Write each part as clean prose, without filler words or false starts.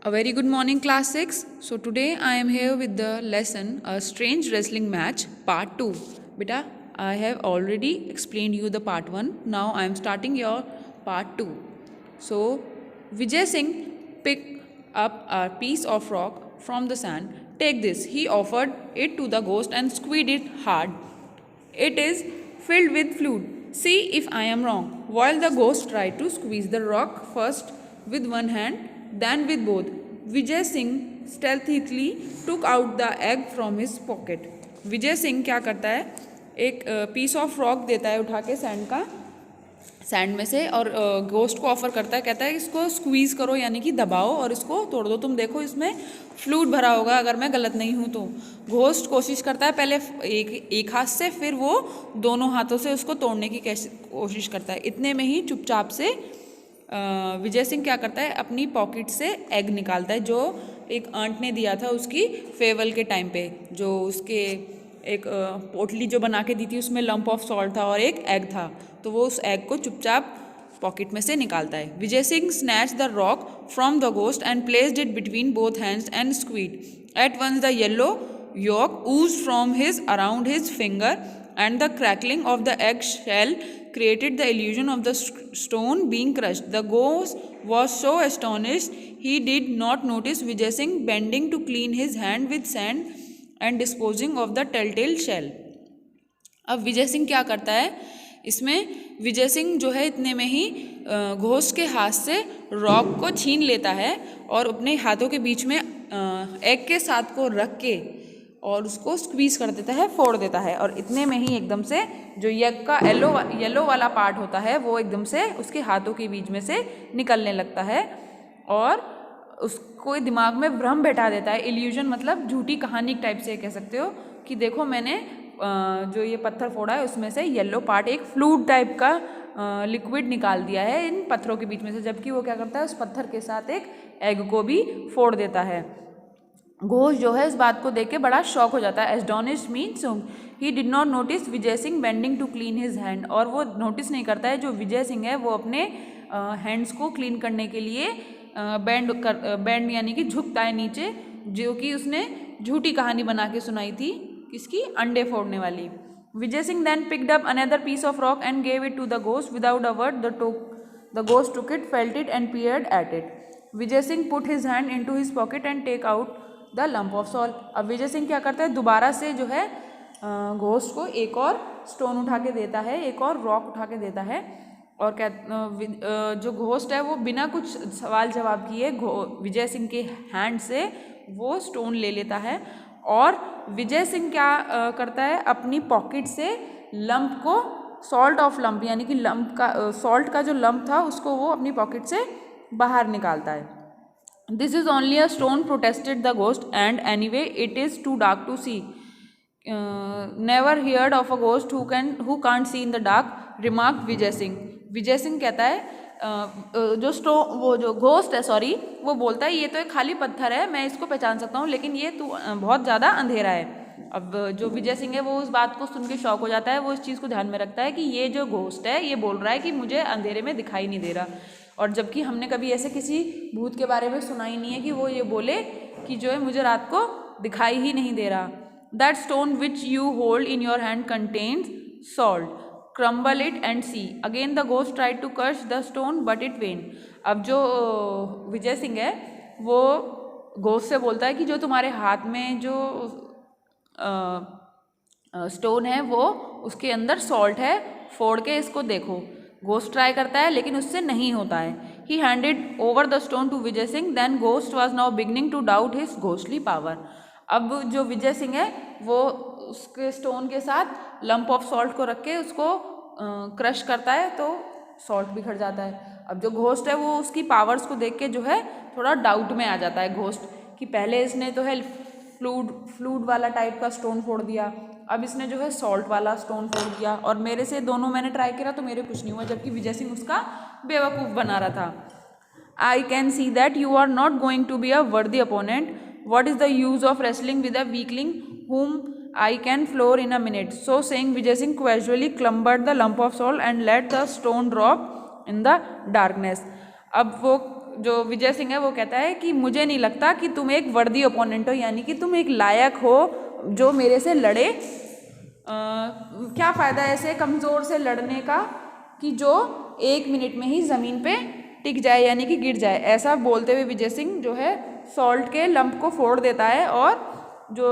A very good morning, class 6. So, today I am here with the lesson A Strange Wrestling Match, Part 2. Beta, I have already explained you the Part 1. Now I am starting your Part 2. So, Vijay Singh picked up a piece of rock from the sand. Take this. He offered it to the ghost and squeezed it hard. It is filled with fluid. See if I am wrong. While the ghost tried to squeeze the rock first with one hand, then with both, Vijay Singh stealthily took out the egg from his pocket. Vijay Singh क्या करता है, एक piece of rock देता है उठा के sand में से, और घोस्ट को ऑफर करता है, कहता है इसको स्क्वीज़ करो यानी कि दबाओ और इसको तोड़ दो, तुम देखो इसमें फ्लूइड भरा होगा अगर मैं गलत नहीं हूँ तो। घोस्ट कोशिश करता है पहले एक हाथ से, फिर वो दोनों हाथों से उसको तोड़ने की कोशिश करता है। इतने में ही चुपचाप से विजय सिंह क्या करता है, अपनी पॉकेट से एग निकालता है जो एक आंट ने दिया था उसकी फेयरवेल के टाइम पे, जो उसके एक पोटली जो बना के दी थी उसमें लंप ऑफ सॉल्ट था और एक एग था, तो वो उस एग को चुपचाप पॉकेट में से निकालता है। Vijay Singh snatch the rock from the ghost and placed it between both hands and squeezed at once the yellow yolk oozed from around his finger, and the crackling of the egg shell created the illusion of the stone being crushed. The ghost was so astonished he did not notice Vijay Singh bending to clean his hand with sand and disposing of the telltale shell. अब विजय सिंह क्या करता है, इसमें विजय सिंह जो है इतने में ही ghost के हाथ से रॉक को छीन लेता है और अपने हाथों के बीच में एग के साथ को रख के और उसको स्क्वीज़ कर देता है, फोड़ देता है, और इतने में ही एकदम से जो एग का येलो वाला पार्ट होता है वो एकदम से उसके हाथों के बीच में से निकलने लगता है और उसको दिमाग में भ्रम बैठा देता है। इल्यूजन मतलब झूठी कहानी टाइप से कह सकते हो कि देखो मैंने जो ये पत्थर फोड़ा है उसमें से येलो पार्ट एक फ्लूइड टाइप का लिक्विड निकाल दिया है इन पत्थरों के बीच में से, जबकि वो क्या करता है उस पत्थर के साथ एक एग को भी फोड़ देता है। घोस्ट जो है इस बात को देख के बड़ा शॉक हो जाता है। Astonished means he did not notice Vijay Singh bending to clean his hand, और वो नोटिस नहीं करता है जो विजय सिंह है वो अपने हैंड्स को क्लीन करने के लिए बैंड यानी कि झुकता है नीचे, जो कि उसने झूठी कहानी बना के सुनाई थी, किसकी, अंडे फोड़ने वाली। Vijay Singh then picked up another piece of rock and gave it to the ghost without a word. The ghost took it, felt it and peered at it. Vijay Singh put his hand into his pocket and take out the lump of salt. अब विजय सिंह क्या करता है, दोबारा से जो है ghost को एक और स्टोन उठा के देता है, एक और रॉक उठा के देता है, और जो घोस्ट है वो बिना कुछ सवाल जवाब किए विजय सिंह के हैंड से वो स्टोन ले लेता है, और विजय सिंह क्या करता है, अपनी पॉकेट से लंप को, सॉल्ट ऑफ लंप यानी कि लंप का सॉल्ट का जो लंप था उसको वो अपनी पॉकेट से बाहर निकालता है। This is only a stone, protested the ghost, and anyway it is too dark to see. Never heard of a ghost who can't see in the dark, remarked Vijay Singh. Vijay Singh कहता है वो जो घोस्ट है, सॉरी, वो बोलता है ये तो एक खाली पत्थर है, मैं इसको पहचान सकता हूँ, लेकिन ये तो बहुत ज़्यादा अंधेरा है। अब जो विजय सिंह है वो उस बात को सुन के शॉक हो जाता है, वो इस चीज़ को ध्यान में रखता है कि ये जो घोस्ट है ये बोल रहा है कि मुझे अंधेरे में दिखाई नहीं दे रहा, और जबकि हमने कभी ऐसे किसी भूत के बारे में सुना ही नहीं है कि वो ये बोले कि जो है मुझे रात को दिखाई ही नहीं दे रहा। That stone which you hold in your hand contains salt, crumble it and see. Again the ghost tried to crush the stone but it vain. अब जो विजय सिंह है वो घोस्ट से बोलता है कि जो तुम्हारे हाथ में जो स्टोन है वो उसके अंदर सॉल्ट है, फोड़ के इसको देखो। घोस्ट ट्राई करता है लेकिन उससे नहीं होता है। He handed over the stone to Vijay Singh, then ghost was now beginning to doubt his ghostly power. अब जो विजय सिंह है वो उसके स्टोन के साथ लंप ऑफ सॉल्ट को रख के उसको क्रश करता है तो सॉल्ट बिखर जाता है। अब जो घोस्ट है वो उसकी पावर्स को देख के जो है थोड़ा डाउट में आ जाता है घोस्ट, कि पहले इसने तो है फ्लूइड वाला टाइप का स्टोन फोड़ दिया, अब इसने जो है सॉल्ट वाला स्टोन फोड़ दिया, और मेरे से दोनों मैंने ट्राई किया तो मेरे कुछ नहीं हुआ, जबकि विजय सिंह उसका बेवकूफ़ बना रहा था। I can see that you are not going to be a worthy opponent. What is the use of wrestling with a weakling whom I can floor in a minute. So saying, Vijay Singh casually clambered the lump of salt and let the stone drop in the darkness. अब वो जो विजय सिंह है वो कहता है कि मुझे नहीं लगता कि तुम एक वर्दी ओपोनेंट हो, यानी कि तुम एक लायक हो जो मेरे से लड़े। क्या फ़ायदा ऐसे कमज़ोर से लड़ने का कि जो 1 मिनट में ही ज़मीन पे टिक जाए, यानी कि गिर जाए। ऐसा बोलते हुए विजय सिंह जो है सॉल्ट के लंप को फोड़ देता है और जो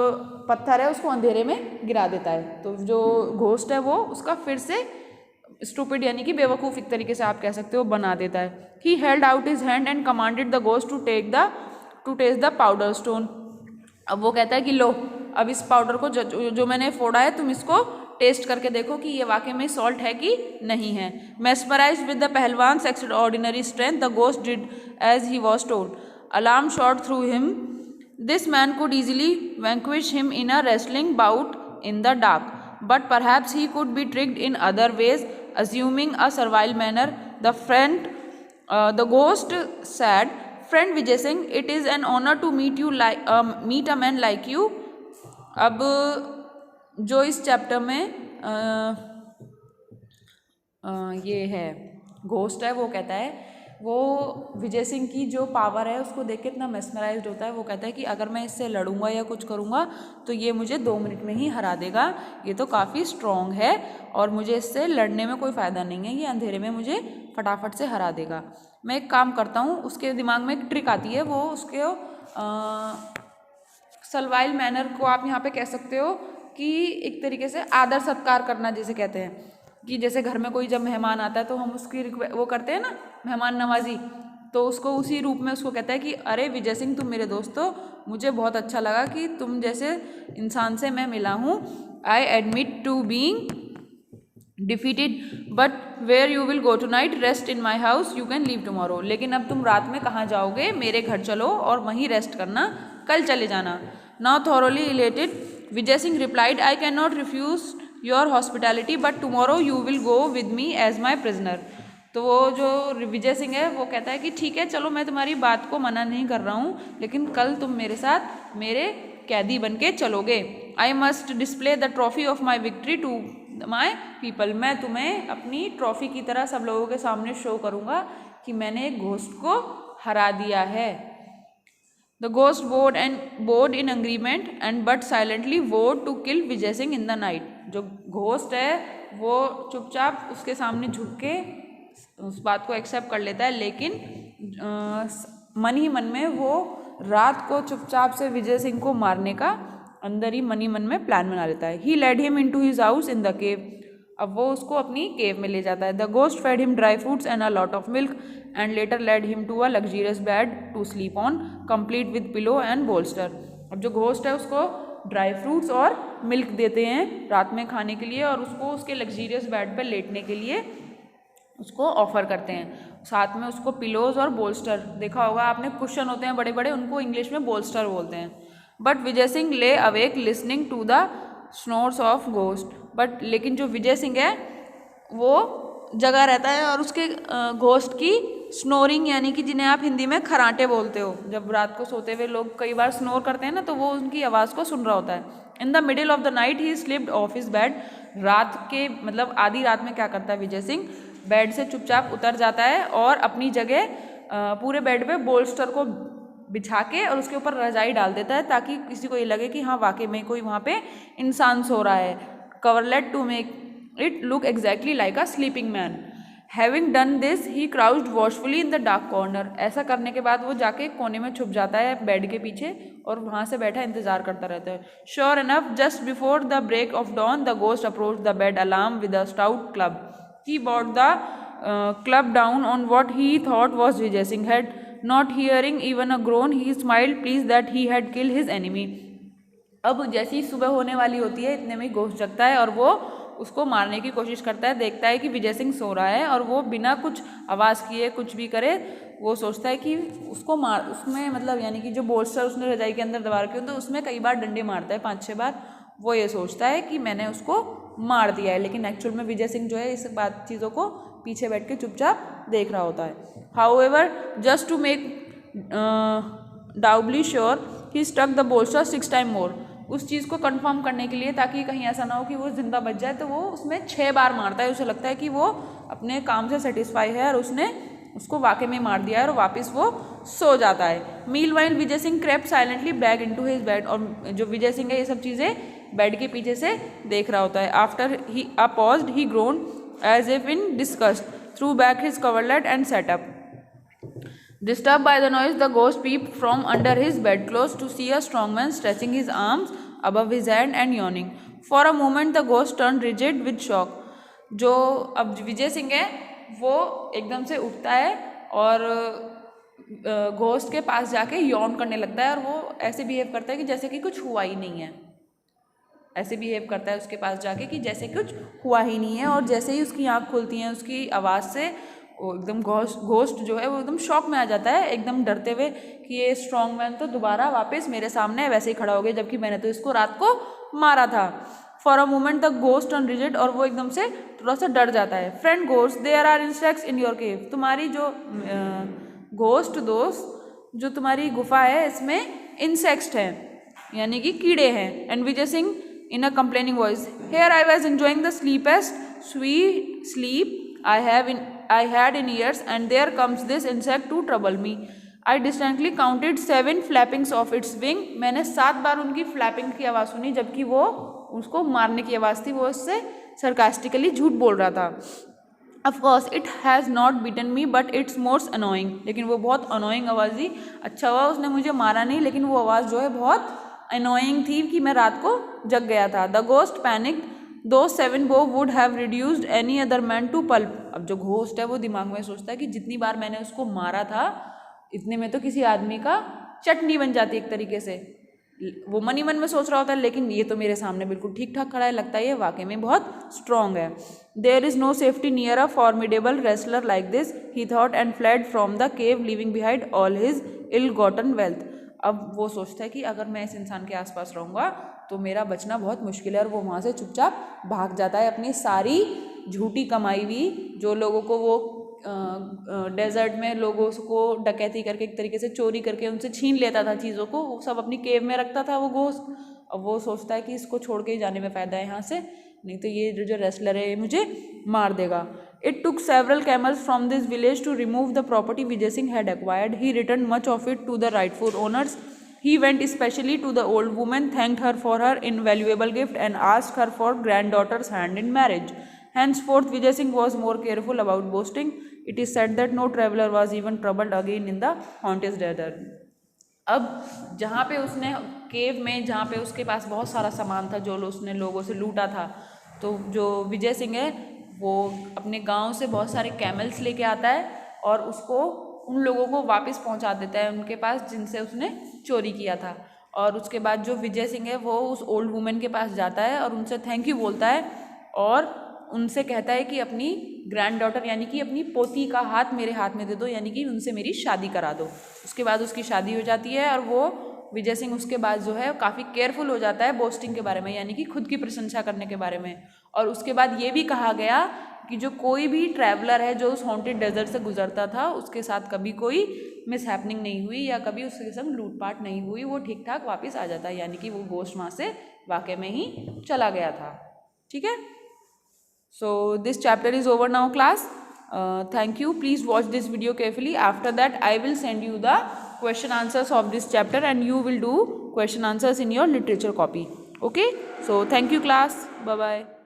पत्थर है उसको अंधेरे में गिरा देता है। तो जो घोस्ट है वो उसका फिर से स्टूपिड यानी कि बेवकूफ़ एक तरीके से आप कह सकते हो बना देता है। He held out his hand and commanded the ghost to test the powder stone. अब वो कहता है कि लो, अब इस पाउडर को जो मैंने फोड़ा है तुम इसको टेस्ट करके देखो कि ये वाकई में सॉल्ट है कि नहीं है। मेस्मराइज्ड विद द पहलवान्स extraordinary strength the ghost did as he was told. Alarm shot through him. This man could easily vanquish him in a wrestling bout in the dark, but perhaps he could be tricked in other ways. Assuming a servile manner, the ghost said, "Friend Vijay Singh, it is an honor to meet a man like you." अब जो इस chapter में ये है ghost है वो कहता है, वो विजय सिंह की जो पावर है उसको देख के इतना मेस्मराइज्ड होता है। वो कहता है कि अगर मैं इससे लड़ूंगा या कुछ करूंगा तो ये मुझे 2 मिनट में ही हरा देगा, ये तो काफ़ी स्ट्रॉन्ग है और मुझे इससे लड़ने में कोई फ़ायदा नहीं है, ये अंधेरे में मुझे फटाफट से हरा देगा। मैं एक काम करता हूँ, उसके दिमाग में एक ट्रिक आती है, वो उसके सलवाइल मैनर को आप यहाँ पे कह सकते हो कि एक तरीके से आदर सत्कार करना जिसे कहते हैं, कि जैसे घर में कोई जब मेहमान आता है तो हम उसकी वो करते हैं ना, मेहमान नवाजी, तो उसको उसी रूप में उसको कहता है कि अरे विजय सिंह तुम मेरे दोस्त हो, मुझे बहुत अच्छा लगा कि तुम जैसे इंसान से मैं मिला हूँ। I admit to being defeated but where you will go tonight, rest in my house, you can leave tomorrow. लेकिन अब तुम रात में कहाँ जाओगे, मेरे घर चलो और वहीं रेस्ट करना, कल चले जाना। Now thoroughly elated Vijay Singh replied, I can not refuse your hospitality but tomorrow you will go with me as my prisoner. तो वो जो विजय सिंह है वो कहता है कि ठीक है चलो, मैं तुम्हारी बात को मना नहीं कर रहा हूँ, लेकिन कल तुम मेरे साथ मेरे कैदी बन के चलोगे। I must display the trophy of my victory to my people. मैं तुम्हें अपनी ट्रॉफी की तरह सब लोगों के सामने शो करूँगा कि मैंने एक घोस्ट को हरा दिया है। The ghost bowed in agreement and but silently vowed to kill Vijay Singh in the night. जो घोस्ट है वो चुपचाप उसके सामने झुक के उस बात को एक्सेप्ट कर लेता है, लेकिन मन ही मन में वो रात को चुपचाप से विजय सिंह को मारने का अंदर ही मन में प्लान बना लेता है। He led him into his house in the cave. अब वो उसको अपनी केव में ले जाता है। The ghost fed him dry fruits and a lot of milk and later led him to a luxurious bed to sleep on, complete with pillow and bolster. अब जो घोस्ट है उसको ड्राई फ्रूट्स और milk देते हैं रात में खाने के लिए, और उसको उसके लग्जरियस बेड पर लेटने के लिए उसको ऑफर करते हैं। साथ में उसको पिलोज और बोल्स्टर, देखा होगा आपने कुशन होते हैं बड़े बड़े, उनको इंग्लिश में बोल्स्टर बोलते हैं। But Vijay Singh lay awake listening to the snores of ghost. But लेकिन जो विजय सिंह है वो जगा रहता है और उसके घोस्ट की स्नोरिंग, यानी कि जिन्हें आप हिंदी में खराटे बोलते हो, जब रात को सोते हुए लोग कई बार स्नोर करते हैं ना, तो वो उनकी आवाज़ को सुन रहा होता है। In the middle of the night he slipped of his bed. रात के मतलब आधी रात में क्या करता है विजय सिंह, बेड से चुपचाप उतर जाता है और अपनी जगह पूरे बेड पे बोल्स्टर को बिछा के और उसके ऊपर रजाई डाल देता है, ताकि किसी को ये लगे कि हाँ वाकई में कोई वहाँ पे इंसान सो रहा है। Coverlet to make it look exactly like a sleeping man. Having done this he crouched watchfully in the dark corner. ऐसा करने के बाद वो जाके कोने में छुप जाता है बेड के पीछे और वहाँ से बैठा इंतजार करता रहता है। Sure enough just before the break of dawn the ghost approach the bed alarm with a stout club. He brought the club down on what he thought was Vijay Singh head. Not hearing even a groan, he smiled, pleased that he had killed his enemy. अब जैसी सुबह होने वाली होती है इतने में ही ghost जगता है और वो उसको मारने की कोशिश करता है। देखता है कि विजय सिंह सो रहा है और वो बिना कुछ आवाज़ किए कुछ भी करे, वो सोचता है कि उसको मार, उसमें मतलब यानी कि जो बोल्स्टर उसने रजाई के अंदर दबा रखे हो तो उसमें कई बार डंडे मारता है, 5-6 बार। वो ये सोचता है कि मैंने उसको मार दिया है, लेकिन एक्चुअल में विजय सिंह जो है इस बात चीज़ों को पीछे बैठ के चुपचाप देख रहा होता है। However just to make doubly sure he struck the bolster 6 time more. उस चीज़ को कंफर्म करने के लिए, ताकि कहीं ऐसा ना हो कि वो जिंदा बच जाए, तो वो उसमें 6 बार मारता है। उसे लगता है कि वो अपने काम से सेटिस्फाई है और उसने उसको वाकई में मार दिया है और वापस वो सो जाता है। Meanwhile Vijay Singh crept silently back into his bed, और जो विजय सिंह है ये सब चीज़ें बेड के पीछे से देख रहा होता है। After he paused he groaned as if in disgust, threw back his coverlet and sat up. Disturbed by the noise, the ghost peeped from under his bedclothes to see a strong man stretching his arms above his head and yawning. For a moment, the ghost turned rigid with shock. जो अब विजय सिंह है वो एकदम से उठता है और ghost के पास जाके यौन करने लगता है, और वो ऐसे बिहेव करता है कि जैसे कि कुछ हुआ ही नहीं है। ऐसे बिहेव करता है उसके पास जाके कि जैसे कुछ हुआ ही नहीं है, और जैसे ही उसकी आँख खुलती है उसकी आवाज़ से वो एकदम घोस्ट जो है वो एकदम शॉक में आ जाता है, एकदम डरते हुए कि ये स्ट्रॉन्ग मैन तो दोबारा वापस मेरे सामने वैसे ही खड़ा हो गया, जबकि मैंने तो इसको रात को मारा था। For a moment the ghost turned rigid, और वो एकदम से थोड़ा सा डर जाता है। Friend ghost, there are insects in your cave, तुम्हारी जो घोस्ट दोस्त जो तुम्हारी गुफा है इसमें इंसेक्ट्स हैं, यानी कि कीड़े हैं। And Vijay Singh in a complaining voice, here I was enjoying the sleepiest sweet sleep I had in years, and there comes this insect to trouble me. I distinctly counted 7 flappings of its wing. मैंने 7 बार उनकी flapping की आवाज़ सुनी, जबकि वो उसको मारने की आवाज़ थी, वो उससे sarcastically झूठ बोल रहा था। Of course it has not beaten me, but it's most annoying. लेकिन वो बहुत annoying आवाज़ थी। अच्छा हुआ उसने मुझे मारा नहीं, लेकिन वो आवाज़ जो है बहुत annoying थी कि मैं रात को जग गया था। The ghost panicked. Those 7 bow would have reduced any other man to pulp. अब जो घोस्ट है वो दिमाग में सोचता है कि जितनी बार मैंने उसको मारा था इतने में तो किसी आदमी का चटनी बन जाती एक तरीके से। वो मन ही मन में सोच रहा होता है, लेकिन ये तो मेरे सामने बिल्कुल ठीक ठाक खड़ा है, लगता है ये वाकई में बहुत स्ट्रॉन्ग है। There is no safety near a formidable wrestler like this, he thought, and fled from the cave leaving behind all his ill gotten wealth. अब वो सोचता है कि अगर मैं इस इंसान के आसपास रहूँगा तो मेरा बचना बहुत मुश्किल है, और वो वहाँ से चुपचाप भाग जाता है। अपनी सारी झूठी कमाई हुई, जो लोगों को वो डेजर्ट में लोगों को डकैती करके एक तरीके से चोरी करके उनसे छीन लेता था चीज़ों को, वो सब अपनी केव में रखता था वो घोस्ट। अब वो सोचता है कि इसको छोड़ के ही जाने में फ़ायदा है यहाँ से, नहीं तो ये जो रेसलर है ये मुझे मार देगा। It took several camels from this village to remove the property Vijay Singh had acquired. He returned much of it to the rightful owners. He went especially to the old woman, thanked her for her invaluable gift, and asked her for granddaughter's hand in marriage. Henceforth, Vijay Singh was more careful about boasting. It is said that no traveller was even troubled again in the haunted desert. अब जहाँ पे उसने केव में, जहाँ पे उसके पास बहुत सारा सामान था जो उसने लोगों से लूटा था, तो जो विजय सिंह है वो अपने गांव से बहुत सारे कैमल्स लेके आता है और उसको उन लोगों को वापस पहुंचा देता है उनके पास जिनसे उसने चोरी किया था। और उसके बाद जो विजय सिंह है वो उस ओल्ड वुमेन के पास जाता है और उनसे थैंक यू बोलता है और उनसे कहता है कि अपनी ग्रैंड डॉटर यानी कि अपनी पोती का हाथ मेरे हाथ में दे दो, यानी कि उनसे मेरी शादी करा दो। उसके बाद उसकी शादी हो जाती है और वो विजय सिंह उसके बाद जो है काफ़ी केयरफुल हो जाता है बोस्टिंग के बारे में, यानी कि खुद की प्रशंसा करने के बारे में। और उसके बाद ये भी कहा गया कि जो कोई भी ट्रैवलर है जो उस हॉन्टेड डेजर्ट से गुजरता था उसके साथ कभी कोई मिसहैपनिंग नहीं हुई या कभी उसके संग लूटपाट नहीं हुई, वो ठीक ठाक वापस आ जाता है, यानी कि वो घोस्ट वहाँ से वाकई में ही चला गया था। ठीक है, so this chapter is over now class. Thank you. Please watch this video carefully. After that I will send you the question answers of this chapter and you will do question answers in your literature copy. Okay, so thank you class. Bye bye.